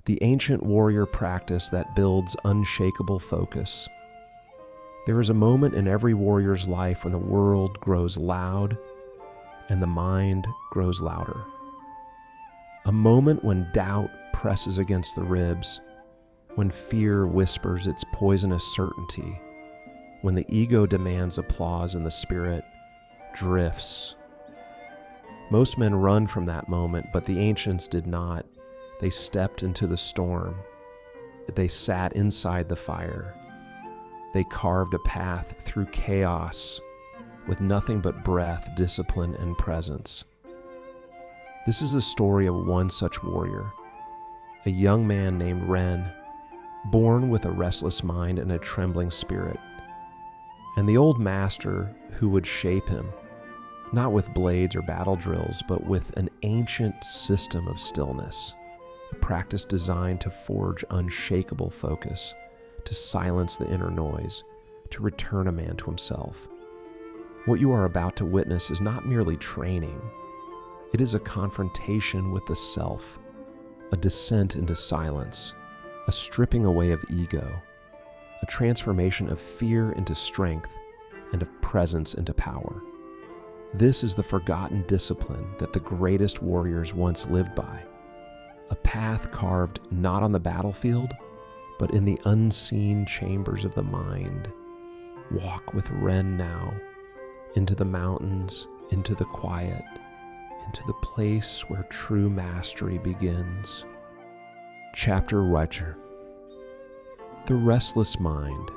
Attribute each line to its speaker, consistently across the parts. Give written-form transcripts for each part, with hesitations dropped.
Speaker 1: the ancient warrior practice that builds unshakable focus. There is a moment in every warrior's life when the world grows loud and the mind grows louder. A moment when doubt presses against the ribs, when fear whispers its poisonous certainty, when the ego demands applause and the spirit drifts. Most men run from that moment, but the ancients did not. They stepped into the storm. They sat inside the fire. They carved a path through chaos with nothing but breath, discipline, and presence. This is the story of one such warrior, a young man named Ren, born with a restless mind and a trembling spirit, and the old master who would shape him, not with blades or battle drills, but with an ancient system of stillness, a practice designed to forge unshakable focus, to silence the inner noise, to return a man to himself. What you are about to witness is not merely training. It is a confrontation with the self, a descent into silence, a stripping away of ego, a transformation of fear into strength and of presence into power. This is the forgotten discipline that the greatest warriors once lived by, a path carved not on the battlefield, but in the unseen chambers of the mind. Walk with Ren now, into the mountains, into the quiet, into the place where true mastery begins. Chapter Witcher. The restless mind,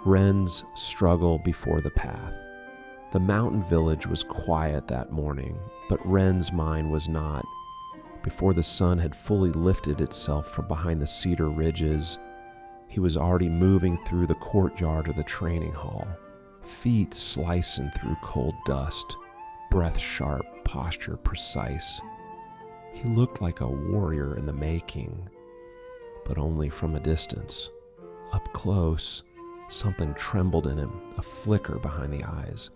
Speaker 1: Ren's struggle before the path. The mountain village was quiet that morning, but Ren's mind was not. Before the sun had fully lifted itself from behind the cedar ridges, he was already moving through the courtyard of the training hall, feet slicing through cold dust, breath sharp, posture precise. He looked like a warrior in the making, but only from a distance. Up close, something trembled in him, a flicker behind the eyes,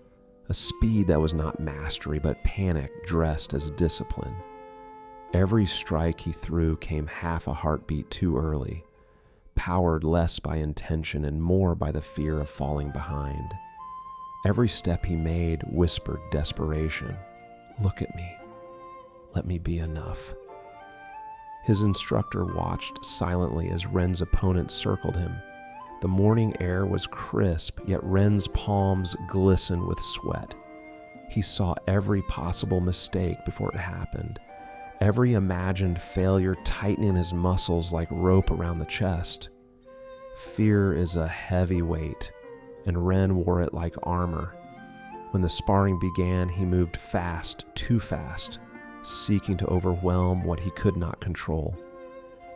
Speaker 1: a speed that was not mastery, but panic dressed as discipline. Every strike he threw came half a heartbeat too early, powered less by intention and more by the fear of falling behind. Every step he made whispered desperation. Look at me. Let me be enough. His instructor watched silently as Ren's opponent circled him. The morning air was crisp, yet Ren's palms glistened with sweat. He saw every possible mistake before it happened, every imagined failure tightening his muscles like rope around the chest. Fear is a heavy weight, and Ren wore it like armor. When the sparring began, he moved fast, too fast, seeking to overwhelm what he could not control.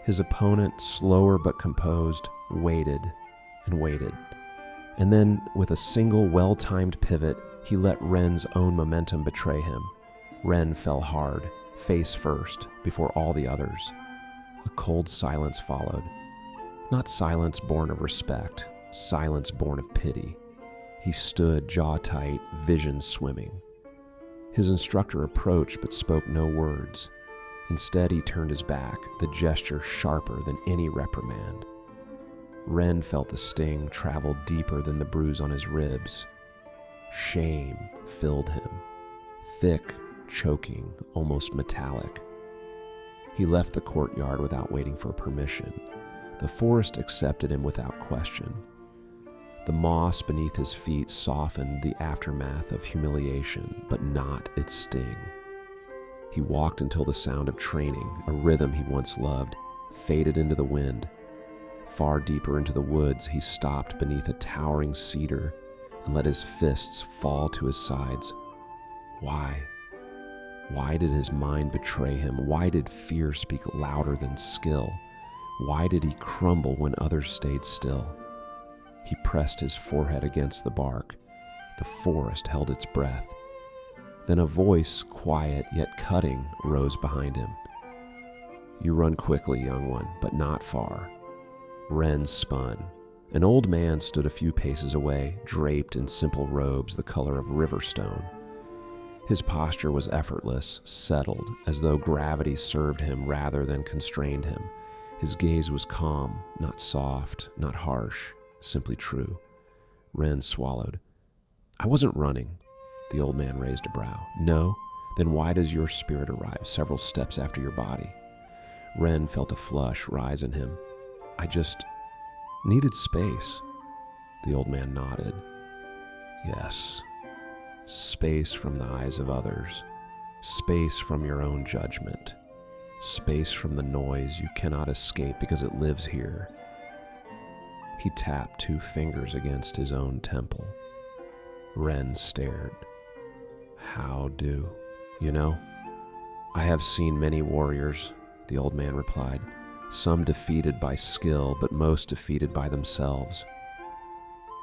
Speaker 1: His opponent, slower but composed, waited and waited. And then, with a single well-timed pivot, he let Ren's own momentum betray him. Ren fell hard, face first, before all the others. A cold silence followed. Not silence born of respect, silence born of pity. He stood jaw tight, vision swimming. His instructor approached but spoke no words. Instead, he turned his back, the gesture sharper than any reprimand. Ren felt the sting travel deeper than the bruise on his ribs. Shame filled him, thick, choking, almost metallic. He left the courtyard without waiting for permission. The forest accepted him without question. The moss beneath his feet softened the aftermath of humiliation, but not its sting. He walked until the sound of training, a rhythm he once loved, faded into the wind. Far deeper into the woods, he stopped beneath a towering cedar and let his fists fall to his sides. Why? Why did his mind betray him? Why did fear speak louder than skill? Why did he crumble when others stayed still? He pressed his forehead against the bark. The forest held its breath. Then a voice, quiet yet cutting, rose behind him. You run quickly, young one, but not far. Ren spun. An old man stood a few paces away, draped in simple robes the color of river stone. His posture was effortless, settled, as though gravity served him rather than constrained him. His gaze was calm, not soft, not harsh, simply true. Ren swallowed. I wasn't running. The old man raised a brow. No? Then why does your spirit arrive several steps after your body? Ren felt a flush rise in him. I just needed space. The old man nodded. Yes. Space from the eyes of others. Space from your own judgment. Space from the noise you cannot escape because it lives here. He tapped 2 fingers against his own temple. Ren stared. How do? You know, I have seen many warriors, the old man replied, some defeated by skill, but most defeated by themselves.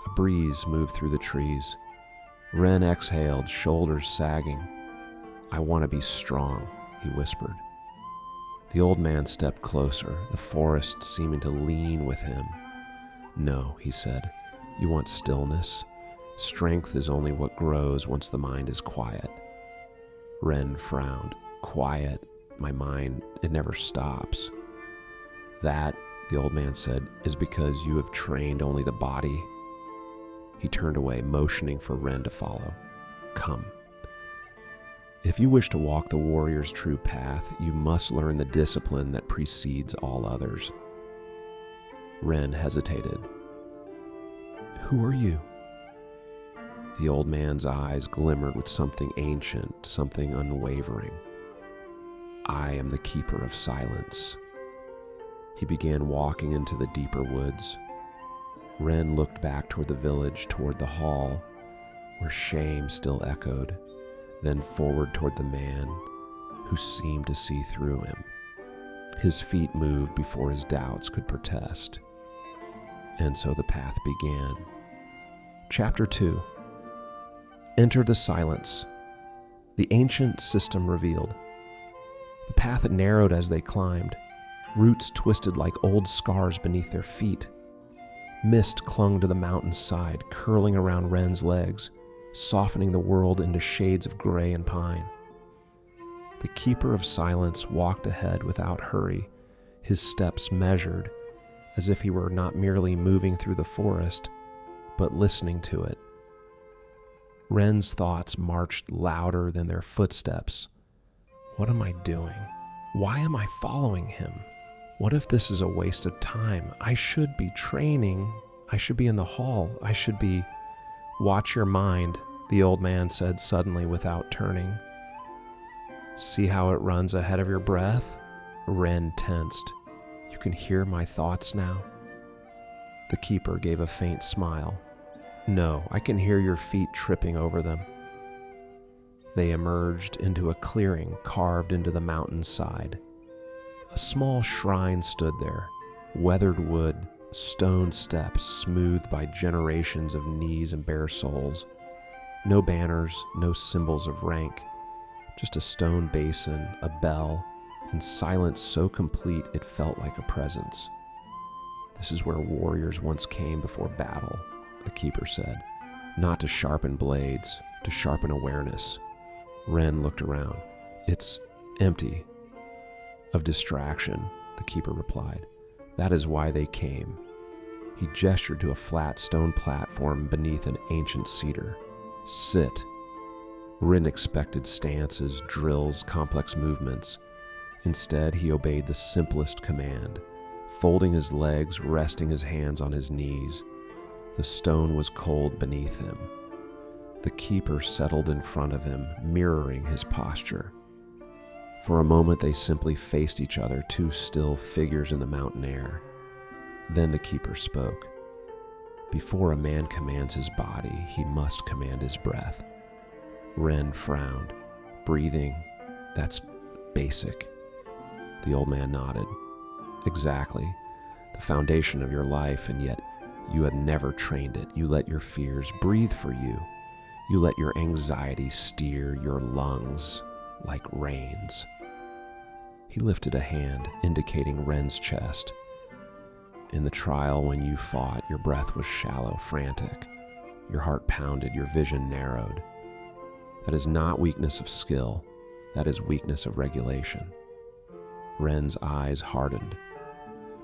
Speaker 1: A breeze moved through the trees. Ren exhaled, shoulders sagging. I want to be strong, he whispered. The old man stepped closer, the forest seeming to lean with him. No, he said, you want stillness? Strength is only what grows once the mind is quiet. Ren frowned. Quiet, my mind, it never stops. That, the old man said, is because you have trained only the body. He turned away, motioning for Ren to follow. Come. If you wish to walk the warrior's true path, you must learn the discipline that precedes all others. Ren hesitated. Who are you? The old man's eyes glimmered with something ancient, something unwavering. I am the keeper of silence. He began walking into the deeper woods. Ren looked back toward the village, toward the hall, where shame still echoed, then forward toward the man who seemed to see through him. His feet moved before his doubts could protest. And so the path began. Chapter 2. Enter the silence. The ancient system revealed. The path had narrowed as they climbed. Roots twisted like old scars beneath their feet. Mist clung to the mountain's side, curling around Ren's legs, softening the world into shades of gray and pine. The keeper of silence walked ahead without hurry, his steps measured, as if he were not merely moving through the forest, but listening to it. Ren's thoughts marched louder than their footsteps. What am I doing? Why am I following him? What if this is a waste of time? I should be training. I should be in the hall. I should be... Watch your mind, the old man said suddenly without turning. See how it runs ahead of your breath? Ren tensed. You can hear my thoughts now? The keeper gave a faint smile. No, I can hear your feet tripping over them. They emerged into a clearing carved into the mountain's side. A small shrine stood there, weathered wood, stone steps smoothed by generations of knees and bare soles. No banners, no symbols of rank, just a stone basin, a bell, and silence so complete it felt like a presence. This is where warriors once came before battle, the keeper said. Not to sharpen blades, to sharpen awareness. Ren looked around. It's empty. Of distraction, the keeper replied. That is why they came. He gestured to a flat stone platform beneath an ancient cedar. Sit. Ren expected stances, drills, complex movements. Instead, he obeyed the simplest command, folding his legs, resting his hands on his knees. The stone was cold beneath him. The keeper settled in front of him, mirroring his posture. For a moment, they simply faced each other, 2 still figures in the mountain air. Then the keeper spoke. Before a man commands his body, he must command his breath. Ren frowned. Breathing, that's basic. The old man nodded. Exactly. The foundation of your life, and yet you had never trained it. You let your fears breathe for you. You let your anxiety steer your lungs like reins. He lifted a hand, indicating Ren's chest. In the trial when you fought, your breath was shallow, frantic. Your heart pounded, your vision narrowed. That is not weakness of skill. That is weakness of regulation. Ren's eyes hardened.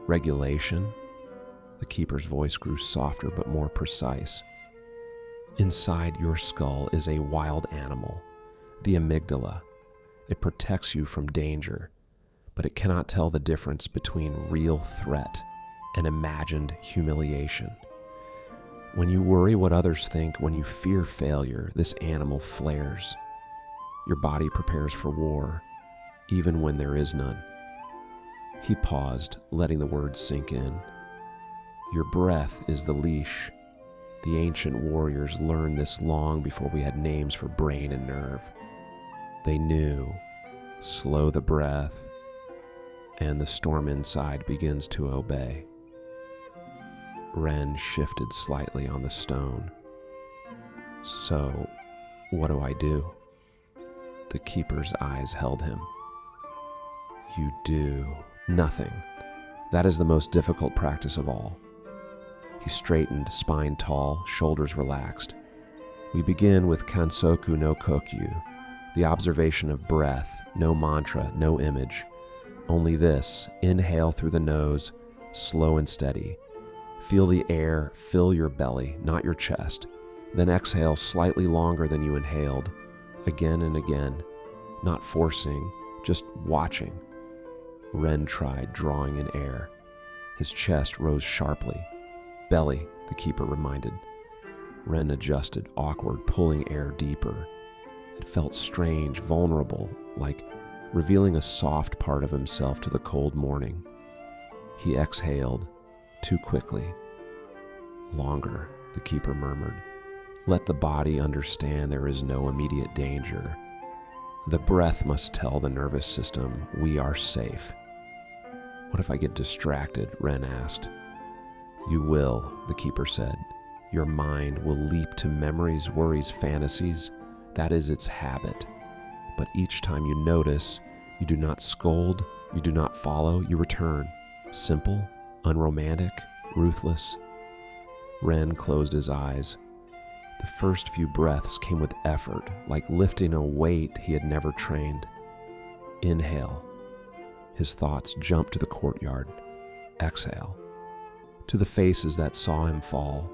Speaker 1: Regulation? The keeper's voice grew softer but more precise. Inside your skull is a wild animal, the amygdala. It protects you from danger, but it cannot tell the difference between real threat and imagined humiliation. When you worry what others think, when you fear failure, this animal flares. Your body prepares for war, even when there is none. He paused, letting the words sink in. Your breath is the leash. The ancient warriors learned this long before we had names for brain and nerve. They knew, slow the breath, and the storm inside begins to obey. Ren shifted slightly on the stone. So, what do I do? The keeper's eyes held him. You do nothing. That is the most difficult practice of all. He straightened, spine tall, shoulders relaxed. We begin with Kansoku no Kokyu, the observation of breath, no mantra, no image. Only this: inhale through the nose, slow and steady. Feel the air fill your belly, not your chest. Then exhale slightly longer than you inhaled, again and again, not forcing, just watching. Ren tried, drawing in air. His chest rose sharply. Belly, the keeper reminded. Ren adjusted, awkward, pulling air deeper. It felt strange, vulnerable, like revealing a soft part of himself to the cold morning. He exhaled, too quickly. Longer, the keeper murmured. Let the body understand there is no immediate danger. The breath must tell the nervous system we are safe. What if I get distracted? Ren asked. You will, the keeper said. Your mind will leap to memories, worries, fantasies. That is its habit. But each time you notice, you do not scold, you do not follow, you return. Simple, unromantic, ruthless. Ren closed his eyes. The first few breaths came with effort, like lifting a weight he had never trained. Inhale. His thoughts jumped to the courtyard. Exhale. To the faces that saw him fall.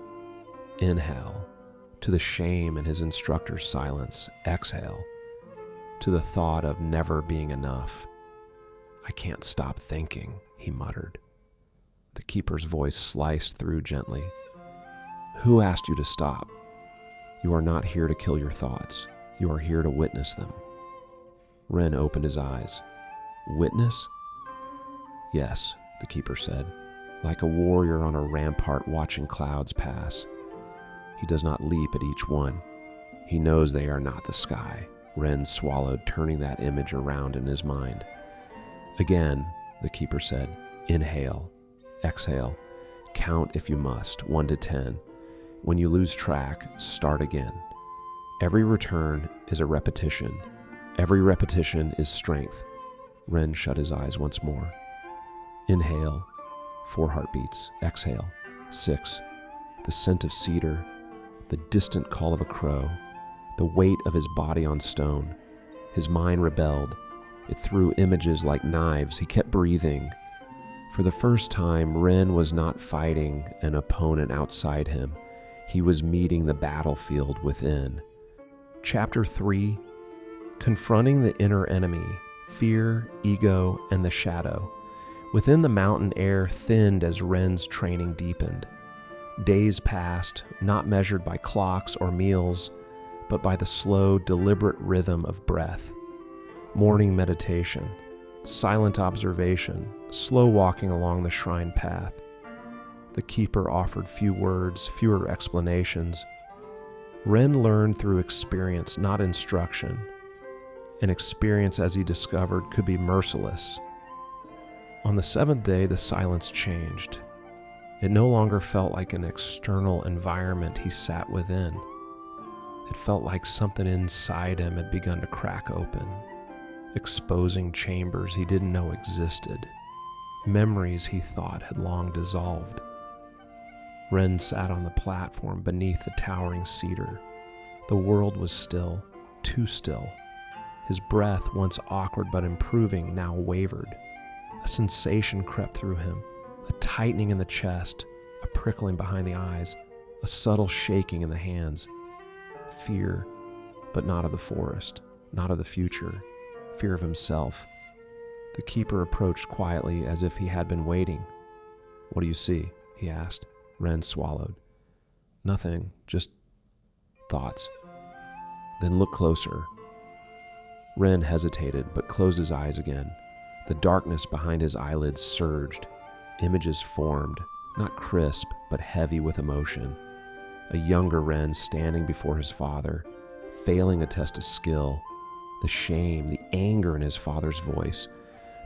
Speaker 1: Inhale. To the shame in his instructor's silence. Exhale. To the thought of never being enough. I can't stop thinking, he muttered. The keeper's voice sliced through gently. Who asked you to stop? You are not here to kill your thoughts. You are here to witness them. Ren opened his eyes. Witness? Yes, the keeper said, like a warrior on a rampart watching clouds pass. He does not leap at each one. He knows they are not the sky. Ren swallowed, turning that image around in his mind. Again, the keeper said, inhale, exhale, count if you must, 1 to 10. When you lose track, start again. Every return is a repetition. Every repetition is strength. Ren shut his eyes once more. Inhale, 4 heartbeats. Exhale, 6. The scent of cedar, the distant call of a crow, the weight of his body on stone. His mind rebelled. It threw images like knives. He kept breathing. For the first time, Ren was not fighting an opponent outside him. He was meeting the battlefield within. Chapter 3, Confronting the Inner Enemy, Fear, Ego, and the Shadow. Within the mountain, air thinned as Ren's training deepened. Days passed, not measured by clocks or meals, but by the slow, deliberate rhythm of breath. Morning meditation, silent observation, slow walking along the shrine path. The keeper offered few words, fewer explanations. Ren learned through experience, not instruction. An experience, as he discovered, could be merciless. On the 7th day, the silence changed. It no longer felt like an external environment he sat within. It felt like something inside him had begun to crack open, exposing chambers he didn't know existed, memories he thought had long dissolved. Ren sat on the platform beneath the towering cedar. The world was still, too still. His breath, once awkward but improving, now wavered. A sensation crept through him, a tightening in the chest, a prickling behind the eyes, a subtle shaking in the hands. Fear, but not of the forest, not of the future, fear of himself. The keeper approached quietly as if he had been waiting. "What do you see?" he asked. Ren swallowed. "Nothing, just thoughts." "Then look closer." Ren hesitated, but closed his eyes again. The darkness behind his eyelids surged. Images formed, not crisp, but heavy with emotion. A younger Ren standing before his father, failing a test of skill. The shame, the anger in his father's voice.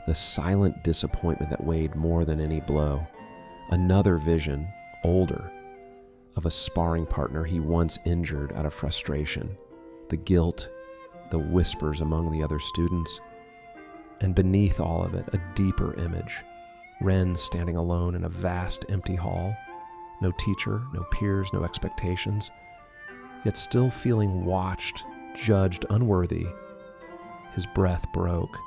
Speaker 1: The silent disappointment that weighed more than any blow. Another vision, older, of a sparring partner he once injured out of frustration. The guilt, the whispers among the other students. And beneath all of it, a deeper image. Ren standing alone in a vast empty hall. No teacher, no peers, no expectations. Yet still feeling watched, judged unworthy. His breath broke.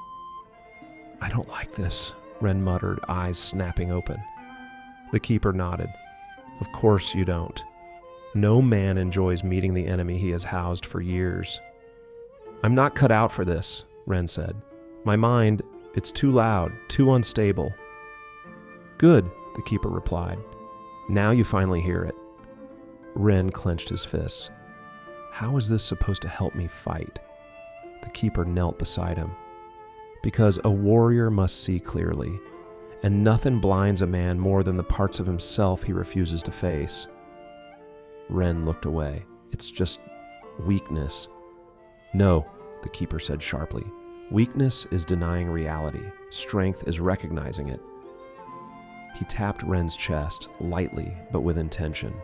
Speaker 1: "I don't like this," Ren muttered, eyes snapping open. The keeper nodded. "Of course you don't. No man enjoys meeting the enemy he has housed for years." "I'm not cut out for this," Ren said. "My mind, it's too loud, too unstable." "Good," the keeper replied. "Now you finally hear it." Ren clenched his fists. How is this supposed to help me fight? The keeper knelt beside him. Because a warrior must see clearly, and nothing blinds a man more than the parts of himself he refuses to face. Ren looked away. "It's just weakness." "No," the keeper said sharply. "Weakness is denying reality. Strength is recognizing it." He tapped Ren's chest, lightly but with intention.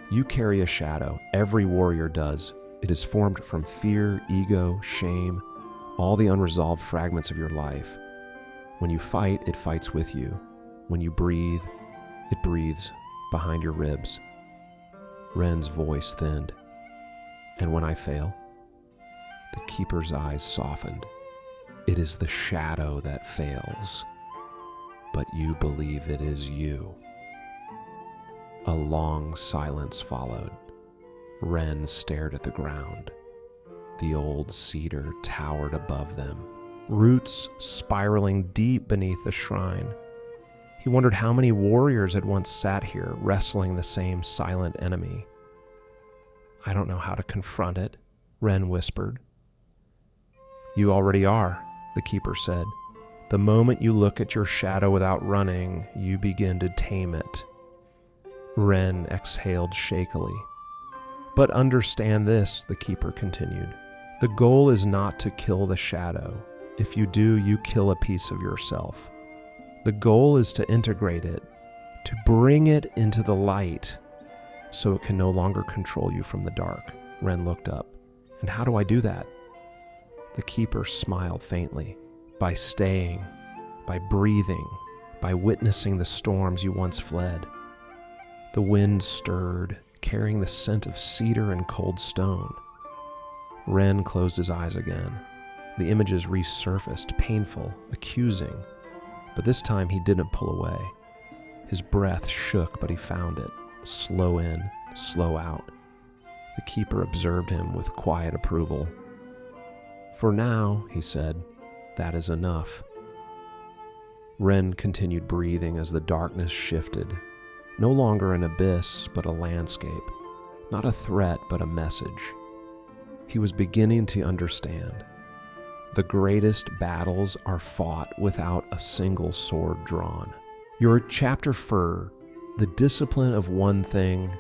Speaker 1: "You carry a shadow. Every warrior does. It is formed from fear, ego, shame, all the unresolved fragments of your life. When you fight, it fights with you. When you breathe, it breathes behind your ribs." Ren's voice thinned. "And when I fail?" The keeper's eyes softened. "It is the shadow that fails, but you believe it is you." A long silence followed. Ren stared at the ground. The old cedar towered above them, roots spiraling deep beneath the shrine. He wondered how many warriors had once sat here, wrestling the same silent enemy. "I don't know how to confront it," Ren whispered. "You already are," the keeper said. "The moment you look at your shadow without running, you begin to tame it." Ren exhaled shakily. "But understand this," the keeper continued. "The goal is not to kill the shadow. If you do, you kill a piece of yourself. The goal is to integrate it, to bring it into the light, so it can no longer control you from the dark." Ren looked up. "And how do I do that?" The keeper smiled faintly. "By staying, by breathing, by witnessing the storms you once fled." The wind stirred, carrying the scent of cedar and cold stone. Ren closed his eyes again. The images resurfaced, painful, accusing, but this time he didn't pull away. His breath shook, but he found it. Slow in, slow out. The keeper observed him with quiet approval. "For now," he said, "that is enough." Ren continued breathing as the darkness shifted. No longer an abyss, but a landscape. Not a threat, but a message. He was beginning to understand. The greatest battles are fought without a single sword drawn. Your chapter 4, the discipline of one thing,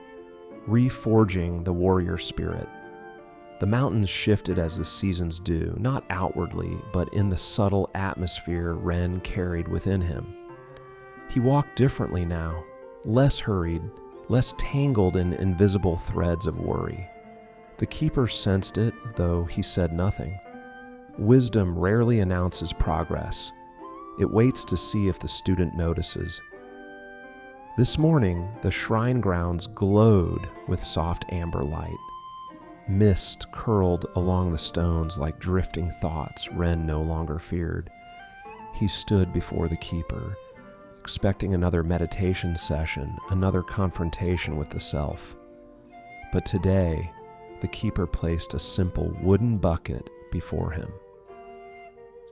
Speaker 1: reforging the warrior spirit. The mountains shifted as the seasons do, not outwardly, but in the subtle atmosphere Ren carried within him. He walked differently now, less hurried, less tangled in invisible threads of worry. The keeper sensed it, though he said nothing. Wisdom rarely announces progress. It waits to see if the student notices. This morning, the shrine grounds glowed with soft amber light. Mist curled along the stones like drifting thoughts Ren no longer feared. He stood before the keeper, expecting another meditation session, another confrontation with the self. But today, the keeper placed a simple wooden bucket before him.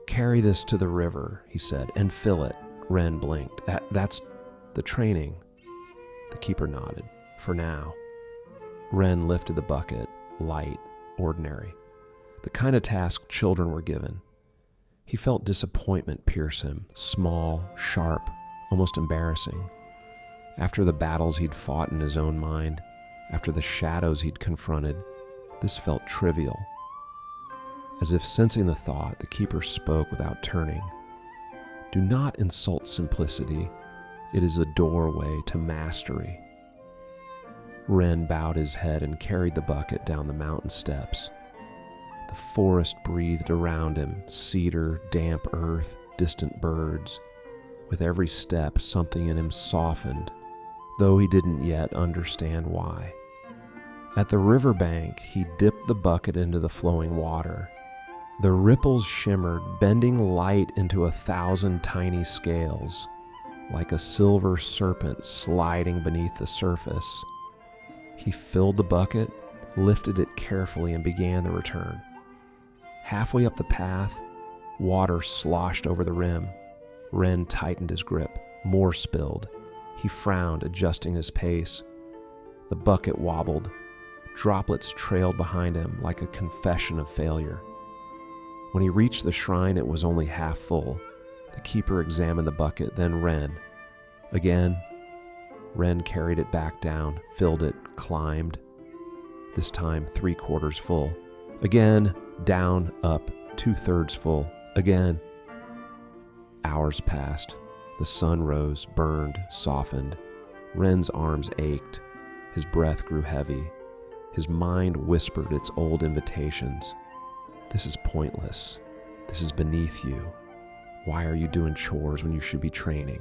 Speaker 1: "Carry this to the river," he said, "and fill it." Ren blinked. That's the training." The keeper nodded. "For now." Ren lifted the bucket, light, ordinary, the kind of task children were given. He felt disappointment pierce him, small, sharp, almost embarrassing. After the battles he'd fought in his own mind, after the shadows he'd confronted, this felt trivial. As if sensing the thought, the keeper spoke without turning. "Do not insult simplicity. It is a doorway to mastery." Ren bowed his head and carried the bucket down the mountain steps. The forest breathed around him, cedar, damp earth, distant birds. With every step, something in him softened, though he didn't yet understand why. At the riverbank, he dipped the bucket into the flowing water. The ripples shimmered, bending light into 1,000 tiny scales, like a silver serpent sliding beneath the surface. He filled the bucket, lifted it carefully, and began the return. Halfway up the path, water sloshed over the rim. Ren tightened his grip. More spilled. He frowned, adjusting his pace. The bucket wobbled. Droplets trailed behind him like a confession of failure. When he reached the shrine, it was only half full. The keeper examined the bucket, then Ren. Again, Ren carried it back down, filled it, climbed. This time, 3/4 full. Again, down, up, 2/3 full. Again. Hours passed. The sun rose, burned, softened. Ren's arms ached. His breath grew heavy. His mind whispered its old invitations. "This is pointless. This is beneath you. Why are you doing chores when you should be training?"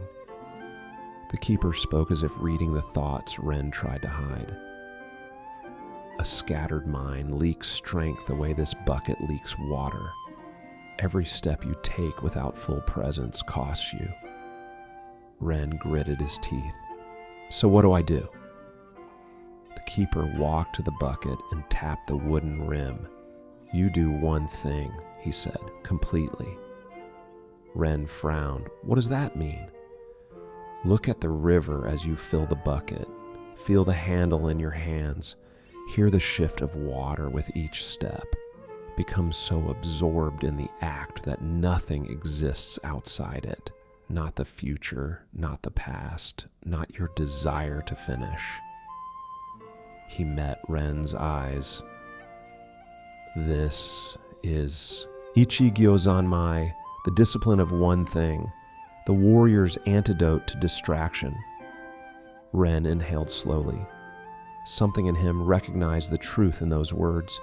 Speaker 1: The keeper spoke as if reading the thoughts Ren tried to hide. "A scattered mind leaks strength the way this bucket leaks water. Every step you take without full presence costs you." Ren gritted his teeth. "So what do I do?" The keeper walked to the bucket and tapped the wooden rim. "You do one thing," he said, "completely." Ren frowned. "What does that mean?" "Look at the river as you fill the bucket. Feel the handle in your hands. Hear the shift of water with each step. Become so absorbed in the act that nothing exists outside it. Not the future, not the past, not your desire to finish." He met Ren's eyes. "This is Ichigyo-Zanmai, the discipline of one thing, the warrior's antidote to distraction." Ren inhaled slowly. Something in him recognized the truth in those words.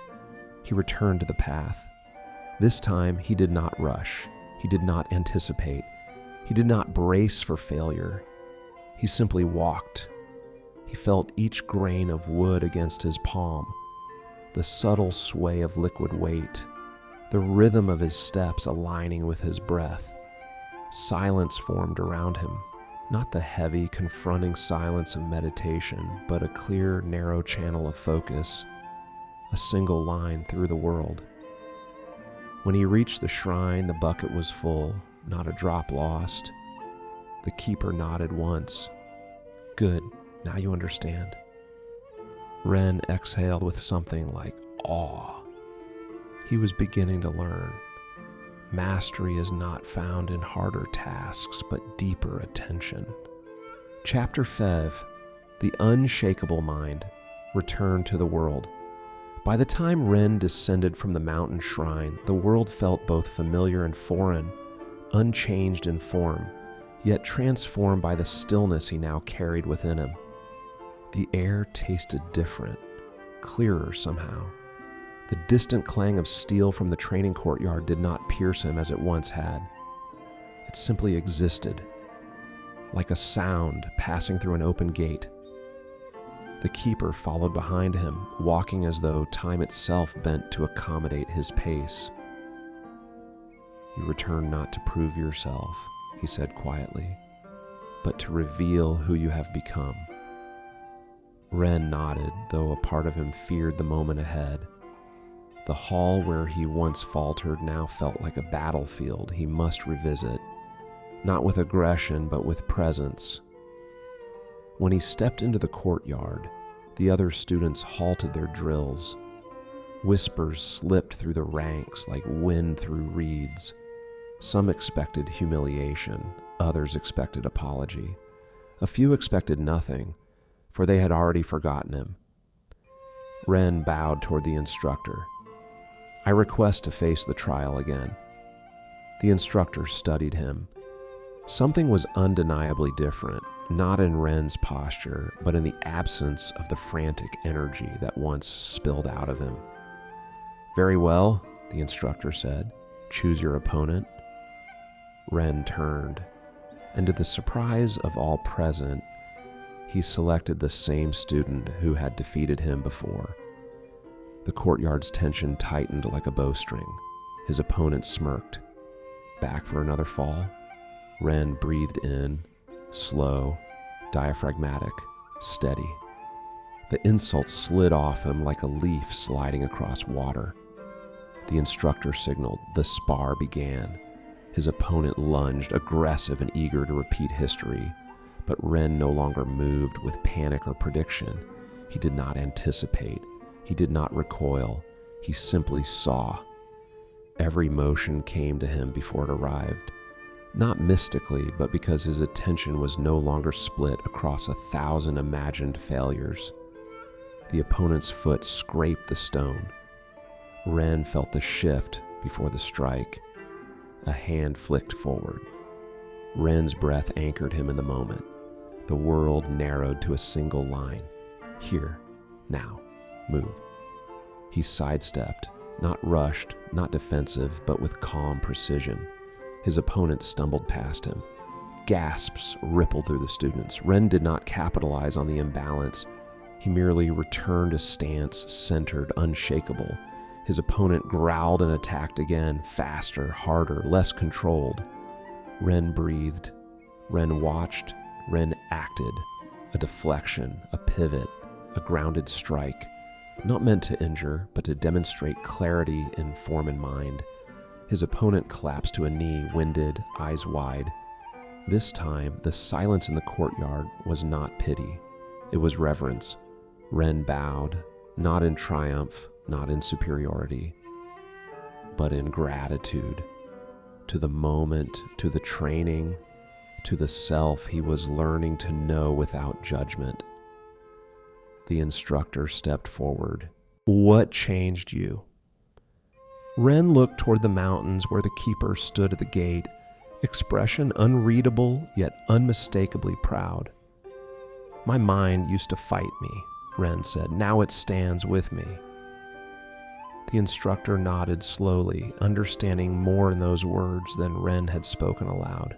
Speaker 1: He returned to the path. This time, he did not rush. He did not anticipate. He did not brace for failure. He simply walked. He felt each grain of wood against his palm, the subtle sway of liquid weight, the rhythm of his steps aligning with his breath. Silence formed around him, not the heavy, confronting silence of meditation, but a clear, narrow channel of focus, a single line through the world. When he reached the shrine, the bucket was full, not a drop lost. The keeper nodded once. "Good, now you understand." Ren exhaled with something like awe. He was beginning to learn. Mastery is not found in harder tasks, but deeper attention. Chapter 5, The Unshakeable Mind, Return to the World. By the time Ren descended from the mountain shrine, the world felt both familiar and foreign, unchanged in form, yet transformed by the stillness he now carried within him. The air tasted different, clearer somehow. The distant clang of steel from the training courtyard did not pierce him as it once had. It simply existed, like a sound passing through an open gate. The keeper followed behind him, walking as though time itself bent to accommodate his pace. "You return not to prove yourself," he said quietly. but to reveal who you have become. Ren nodded, though a part of him feared the moment ahead. The hall where he once faltered now felt like a battlefield he must revisit, not with aggression, but with presence. When he stepped into the courtyard, the other students halted their drills. Whispers slipped through the ranks like wind through reeds. Some expected humiliation, others expected apology. A few expected nothing, for they had already forgotten him. Ren bowed toward the instructor. "I request to face the trial again." The instructor studied him. Something was undeniably different, not in Ren's posture, but in the absence of the frantic energy that once spilled out of him. "Very well," the instructor said. "Choose your opponent." Ren turned, and to the surprise of all present, he selected the same student who had defeated him before. The courtyard's tension tightened like a bowstring. His opponent smirked. Back for another fall? Ren breathed in, slow, diaphragmatic, steady. The insult slid off him like a leaf sliding across water. The instructor signaled. The spar began. His opponent lunged, aggressive and eager to repeat history, but Ren no longer moved with panic or prediction. He did not anticipate. He did not recoil. He simply saw. Every motion came to him before it arrived. Not mystically, but because his attention was no longer split across 1,000 imagined failures. The opponent's foot scraped the stone. Ren felt the shift before the strike. A hand flicked forward. Ren's breath anchored him in the moment. The world narrowed to a single line. Here, now, move. He sidestepped, not rushed, not defensive, but with calm precision. His opponent stumbled past him. Gasps rippled through the students. Ren did not capitalize on the imbalance. He merely returned a stance centered, unshakable. His opponent growled and attacked again, faster, harder, less controlled. Ren breathed. Ren watched. Ren acted. A deflection, a pivot, a grounded strike. Not meant to injure, but to demonstrate clarity in form and mind. His opponent collapsed to a knee, winded, eyes wide. This time, the silence in the courtyard was not pity. It was reverence. Ren bowed, not in triumph, not in superiority, but in gratitude to the moment, to the training, to the self he was learning to know without judgment. The instructor stepped forward. "What changed you?" Ren looked toward the mountains where the keeper stood at the gate, expression unreadable yet unmistakably proud. "My mind used to fight me," Ren said. "Now it stands with me." The instructor nodded slowly, understanding more in those words than Ren had spoken aloud.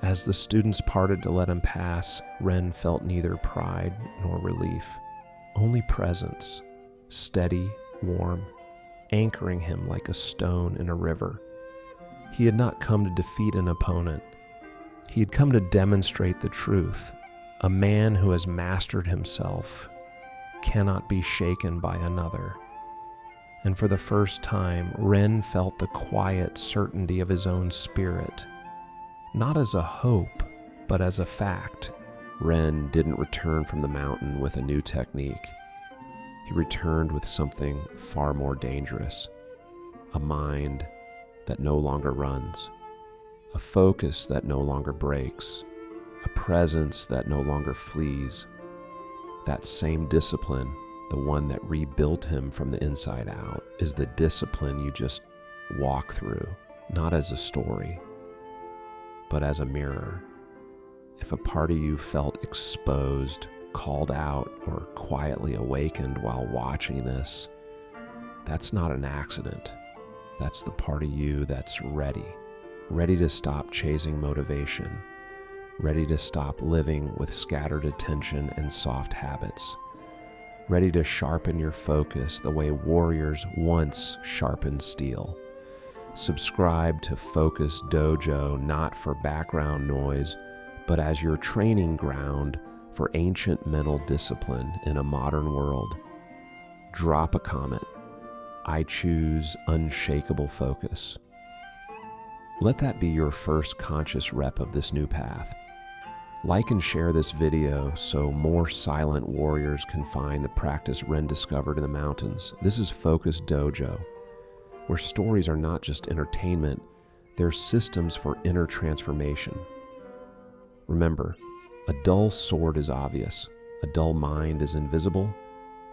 Speaker 1: As the students parted to let him pass, Ren felt neither pride nor relief, only presence, steady, warm, anchoring him like a stone in a river. He had not come to defeat an opponent. He had come to demonstrate the truth. A man who has mastered himself cannot be shaken by another. And for the first time, Ren felt the quiet certainty of his own spirit, not as a hope, but as a fact. Ren didn't return from the mountain with a new technique. He returned with something far more dangerous, a mind that no longer runs, a focus that no longer breaks, a presence that no longer flees. That same discipline, the one that rebuilt him from the inside out, is the discipline you just walk through, not as a story, but as a mirror. If a part of you felt exposed, called out, or quietly awakened while watching this, that's not an accident. That's the part of you that's ready to stop chasing motivation, ready to stop living with scattered attention and soft habits, ready to sharpen your focus the way warriors once sharpened steel. Subscribe to Focus Dojo not for background noise, but as your training ground for ancient mental discipline in a modern world. Drop a comment. I choose unshakable focus. Let that be your first conscious rep of this new path. Like and share this video so more silent warriors can find the practice Ren discovered in the mountains. This is Focus Dojo, where stories are not just entertainment, they're systems for inner transformation. Remember, a dull sword is obvious, a dull mind is invisible.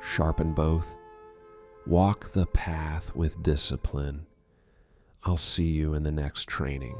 Speaker 1: Sharpen both. Walk the path with discipline. I'll see you in the next training.